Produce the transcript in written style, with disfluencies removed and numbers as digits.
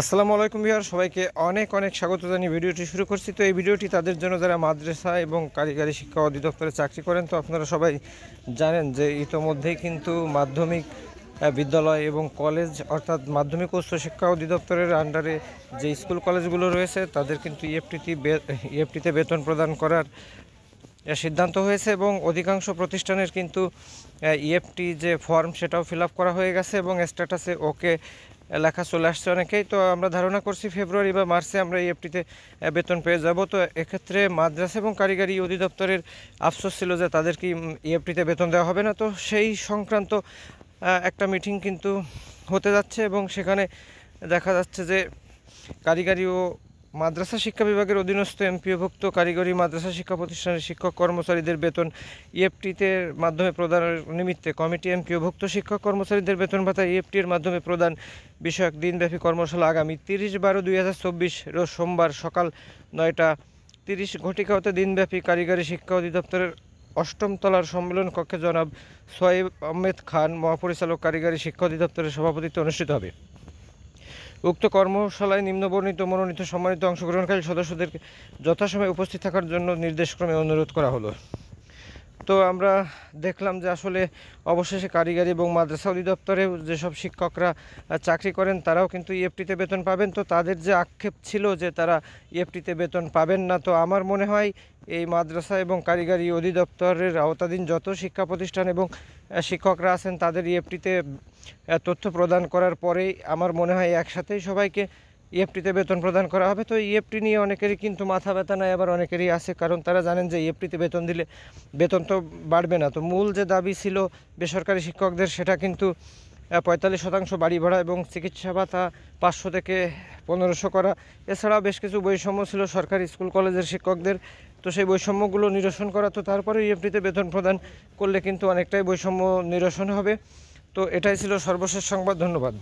আসসালামু আলাইকুম ভিউয়ার, সবাইকে অনেক অনেক স্বাগত জানিয়ে ভিডিওটি শুরু করছি। তো এই ভিডিওটি তাদের জন্য যারা মাদ্রাসা এবং কারিগরি শিক্ষা অধিদপ্তরে চাকরি করেন। তো আপনারা সবাই জানেন যে ইতোমধ্যেই কিন্তু মাধ্যমিক বিদ্যালয় এবং কলেজ অর্থাৎ মাধ্যমিক উচ্চ শিক্ষা অধিদপ্তরের আন্ডারে যে স্কুল কলেজগুলো রয়েছে তাদের কিন্তু ইএফটিতে বেতন প্রদান করার সিদ্ধান্ত হয়েছে এবং অধিকাংশ প্রতিষ্ঠানের কিন্তু ইএফটি যে ফর্ম সেটাও ফিল আপ করা হয়ে গেছে এবং স্ট্যাটাসে ওকে লেখা চলে আসছে অনেকেই। তো আমরা ধারণা করছি ফেব্রুয়ারি বা মার্চে আমরা ইএফটিতে বেতন পেয়ে যাব। তো এক্ষেত্রে মাদ্রাসা এবং কারিগরি অধিদপ্তরের আফসোস ছিল যে তাদেরকে ইএফটিতে বেতন দেওয়া হবে না। তো সেই সংক্রান্ত একটা মিটিং কিন্তু হতে যাচ্ছে এবং সেখানে দেখা যাচ্ছে যে কারিগরি ও মাদ্রাসা শিক্ষা বিভাগের অধীনস্থ এমপিওভুক্ত কারিগরি মাদ্রাসা শিক্ষা প্রতিষ্ঠানের শিক্ষক কর্মচারীদের বেতন ইএফটিতে মাধ্যমে প্রদানের নিমিত্তে কমিটি এমপিওভুক্ত শিক্ষক কর্মচারীদের বেতন ভাতা ইএফটির মাধ্যমে প্রদান বিষয়ক দিনব্যাপী কর্মশালা আগামী 30/12/2024 রোজ সোমবার সকাল 9:30 হতে দিনব্যাপী কারিগরি শিক্ষা অধিদপ্তরের 8ম তলার সম্মেলন কক্ষে জনাব সোহাইব আহমেদ খান মহাপরিচালক কারিগরি শিক্ষা অধিদপ্তরের সভাপতিত্বে অনুষ্ঠিত হবে। উক্ত কর্মশালায় নিম্নবর্ণিত মনোনীত সম্মানিত অংশগ্রহণকারী সদস্যদেরকে যথাসময়ে উপস্থিত থাকার জন্য নির্দেশক্রমে অনুরোধ করা হলো। তো আমরা দেখলাম যে আসলে অবশেষে কারিগরি এবং মাদ্রাসা অধিদপ্তরে যেসব শিক্ষকরা চাকরি করেন তারাও কিন্তু ইএফটিতে বেতন পাবেন। তো তাদের যে আক্ষেপ ছিল যে তারা ইএফটিতে বেতন পাবেন না, তো আমার মনে হয় এই মাদ্রাসা এবং কারিগরি অধিদপ্তরের আওতাধীন যত শিক্ষা প্রতিষ্ঠান এবং শিক্ষকরা আছেন তাদের ইএফটিতে তথ্য প্রদান করার পরেই আমার মনে হয় একসাথেই সবাইকে ইএফটিতে বেতন প্রদান করা হবে। তো ইএফটি নিয়ে অনেকেরই কিন্তু মাথা ব্যথা নাই, আবার অনেকেরই আছে, কারণ তারা জানেন যে ইএফটিতে বেতন দিলে বেতন তো বাড়বে না। তো মূল যে দাবি ছিল বেসরকারি শিক্ষকদের সেটা কিন্তু 45% বাড়ি ভাড়া এবং চিকিৎসা ভাতা 500 থেকে 1500 করা, এছাড়াও বেশ কিছু বৈষম্য ছিল সরকারি স্কুল কলেজের শিক্ষকদের। তো সেই বৈষম্যগুলো নিরসন করা, তো তারপরে ইএফটিতে বেতন প্রদান করলে কিন্তু অনেকটাই বৈষম্য নিরসন হবে। তো এটাই ছিল সর্বশেষ সংবাদ। ধন্যবাদ।